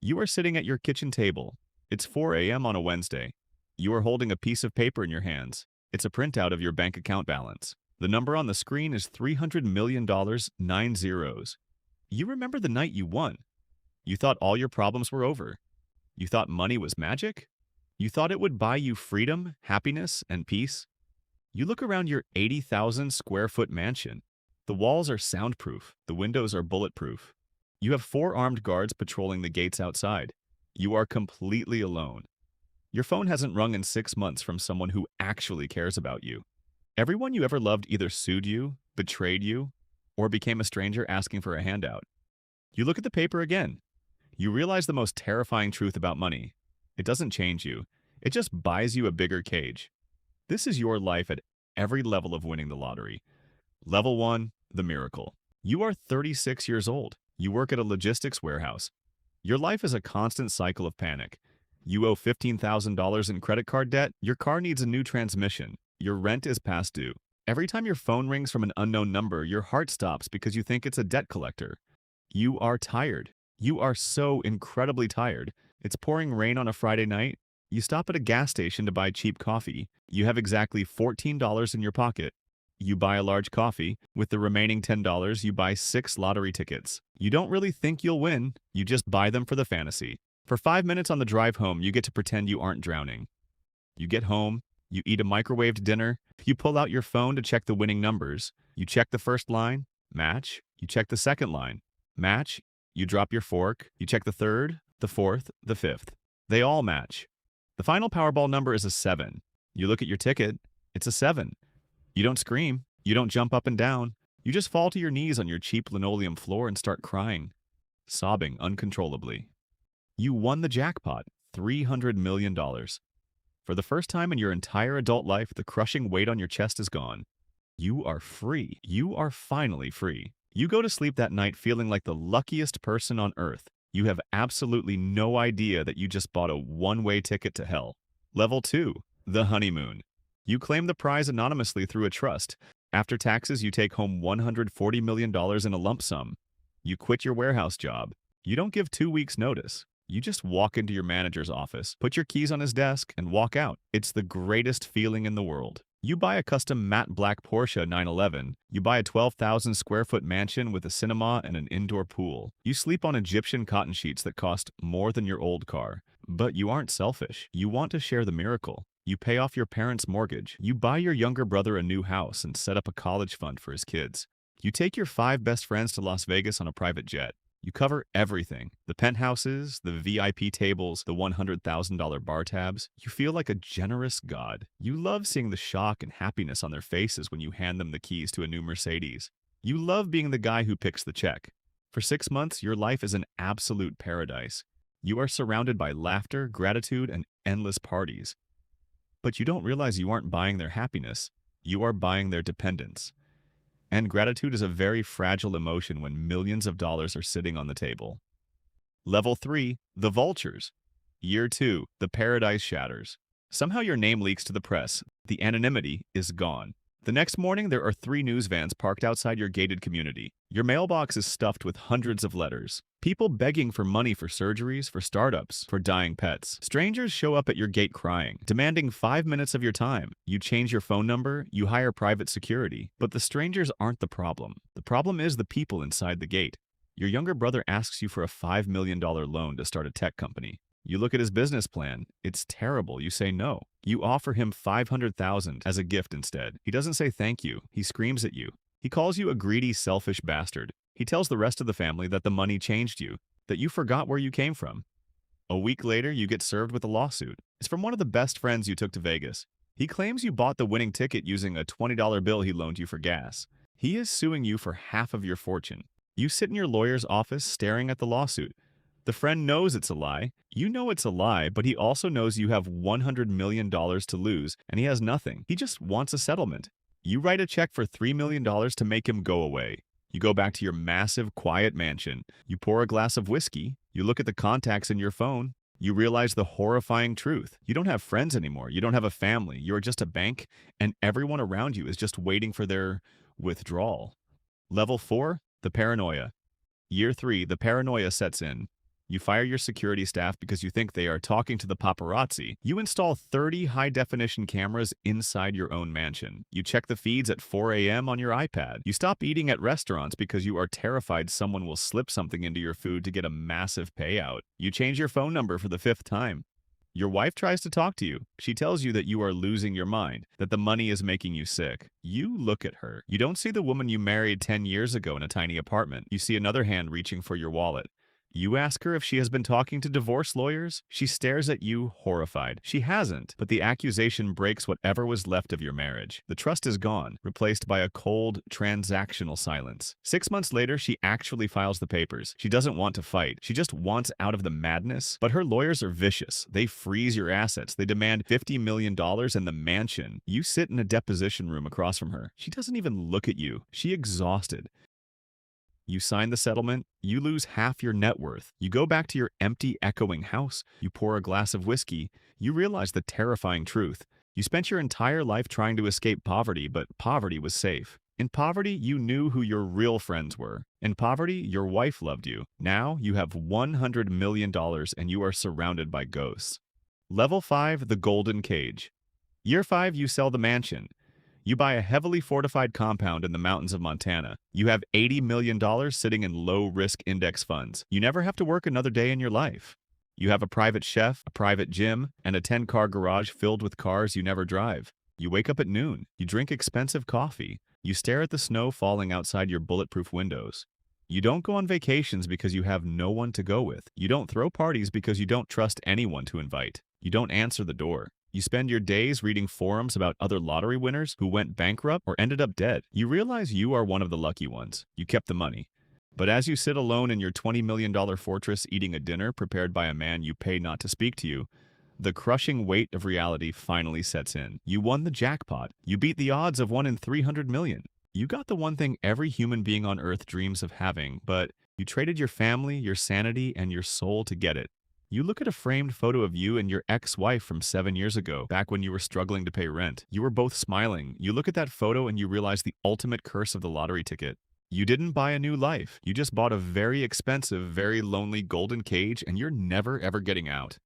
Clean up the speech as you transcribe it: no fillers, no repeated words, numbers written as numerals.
You are sitting at your kitchen table. It's 4 a.m. on a Wednesday. You are holding a piece of paper in your hands. It's a printout of your bank account balance. The number on the screen is $300 million, 9 zeros. You remember the night you won. You thought all your problems were over. You thought money was magic. You thought it would buy you freedom, happiness, and peace. You look around your 80,000 square foot mansion. The walls are soundproof. The windows are bulletproof. You have 4 armed guards patrolling the gates outside. You are completely alone. Your phone hasn't rung in 6 months from someone who actually cares about you. Everyone you ever loved either sued you, betrayed you, or became a stranger asking for a handout. You look at the paper again. You realize the most terrifying truth about money. It doesn't change you. It just buys you a bigger cage. This is your life at every level of winning the lottery. Level 1, the miracle. You are 36 years old. You work at a logistics warehouse. Your life is a constant cycle of panic. You owe $15,000 in credit card debt. Your car needs a new transmission. Your rent is past due. Every time your phone rings from an unknown number, your heart stops because you think it's a debt collector. You are tired. You are so incredibly tired. It's pouring rain on a Friday night. You stop at a gas station to buy cheap coffee. You have exactly $14 in your pocket. You buy a large coffee. With the remaining $10, you buy 6 lottery tickets. You don't really think you'll win. You just buy them for the fantasy. For 5 minutes on the drive home, you get to pretend you aren't drowning. You get home. You eat a microwaved dinner. You pull out your phone to check the winning numbers. You check the first line. Match. You check the second line. Match. You drop your fork. You check the third, the fourth, the fifth. They all match. The final Powerball number is a 7. You look at your ticket. It's a 7. You don't scream. You don't jump up and down. You just fall to your knees on your cheap linoleum floor and start crying, sobbing uncontrollably. You won the jackpot, $300 million. For the first time in your entire adult life, the crushing weight on your chest is gone. You are free. You are finally free. You go to sleep that night feeling like the luckiest person on earth. You have absolutely no idea that you just bought a one-way ticket to hell. Level 2, the honeymoon. You claim the prize anonymously through a trust. After taxes, you take home $140 million in a lump sum. You quit your warehouse job. You don't give 2 weeks' notice. You just walk into your manager's office, put your keys on his desk, and walk out. It's the greatest feeling in the world. You buy a custom matte black Porsche 911. You buy a 12,000 square foot mansion with a cinema and an indoor pool. You sleep on Egyptian cotton sheets that cost more than your old car. But you aren't selfish. You want to share the miracle. You pay off your parents' mortgage. You buy your younger brother a new house and set up a college fund for his kids. You take your 5 best friends to Las Vegas on a private jet. You cover everything. The penthouses, the VIP tables, the $100,000 bar tabs. You feel like a generous god. You love seeing the shock and happiness on their faces when you hand them the keys to a new Mercedes. You love being the guy who picks the check. For 6 months, your life is an absolute paradise. You are surrounded by laughter, gratitude, and endless parties. But you don't realize you aren't buying their happiness. You are buying their dependence. And gratitude is a very fragile emotion when millions of dollars are sitting on the table. Level 3, the vultures. Year 2, the paradise shatters. Somehow your name leaks to the press. The anonymity is gone. The next morning, there are 3 news vans parked outside your gated community. Your mailbox is stuffed with hundreds of letters. People begging for money for surgeries, for startups, for dying pets. Strangers show up at your gate crying, demanding 5 minutes of your time. You change your phone number, you hire private security. But the strangers aren't the problem. The problem is the people inside the gate. Your younger brother asks you for a $5 million loan to start a tech company. You look at his business plan. It's terrible. You say no. You offer him $500,000 as a gift instead. He doesn't say thank you. He screams at you. He calls you a greedy, selfish bastard. He tells the rest of the family that the money changed you, that you forgot where you came from. A week later, you get served with a lawsuit. It's from one of the best friends you took to Vegas. He claims you bought the winning ticket using a $20 bill he loaned you for gas. He is suing you for half of your fortune. You sit in your lawyer's office staring at the lawsuit. The friend knows it's a lie. You know it's a lie, but he also knows you have $100 million to lose, and he has nothing. He just wants a settlement. You write a check for $3 million to make him go away. You go back to your massive, quiet mansion. You pour a glass of whiskey. You look at the contacts in your phone. You realize the horrifying truth. You don't have friends anymore. You don't have a family. You are just a bank, and everyone around you is just waiting for their withdrawal. Level 4, the paranoia. Year 3, the paranoia sets in. You fire your security staff because you think they are talking to the paparazzi. You install 30 high-definition cameras inside your own mansion. You check the feeds at 4 a.m. on your iPad. You stop eating at restaurants because you are terrified someone will slip something into your food to get a massive payout. You change your phone number for the 5th time. Your wife tries to talk to you. She tells you that you are losing your mind, that the money is making you sick. You look at her. You don't see the woman you married 10 years ago in a tiny apartment. You see another hand reaching for your wallet. You ask her if she has been talking to divorce lawyers. She stares at you, horrified. She hasn't, but the accusation breaks whatever was left of your marriage. The trust is gone, replaced by a cold, transactional silence. 6 months later, she actually files the papers. She doesn't want to fight. She just wants out of the madness. But her lawyers are vicious. They freeze your assets. They demand $50 million and the mansion. You sit in a deposition room across from her. She doesn't even look at you. She exhausted. You sign the settlement, you lose half your net worth. You go back to your empty, echoing house. You pour a glass of whiskey. You realize the terrifying truth. You spent your entire life trying to escape poverty, but poverty was safe. In poverty, you knew who your real friends were. In poverty, your wife loved you. Now, you have $100 million and you are surrounded by ghosts. Level 5, the Golden Cage. Year 5, you sell the mansion. You buy a heavily fortified compound in the mountains of Montana. You have $80 million sitting in low-risk index funds. You never have to work another day in your life. You have a private chef, a private gym, and a 10-car garage filled with cars you never drive. You wake up at noon. You drink expensive coffee. You stare at the snow falling outside your bulletproof windows. You don't go on vacations because you have no one to go with. You don't throw parties because you don't trust anyone to invite. You don't answer the door. You spend your days reading forums about other lottery winners who went bankrupt or ended up dead. You realize you are one of the lucky ones. You kept the money. But as you sit alone in your $20 million fortress eating a dinner prepared by a man you pay not to speak to you, the crushing weight of reality finally sets in. You won the jackpot. You beat the odds of 1 in 300 million. You got the one thing every human being on Earth dreams of having, but you traded your family, your sanity, and your soul to get it. You look at a framed photo of you and your ex-wife from 7 years ago, back when you were struggling to pay rent. You were both smiling. You look at that photo and you realize the ultimate curse of the lottery ticket. You didn't buy a new life. You just bought a very expensive, very lonely golden cage, and you're never ever getting out.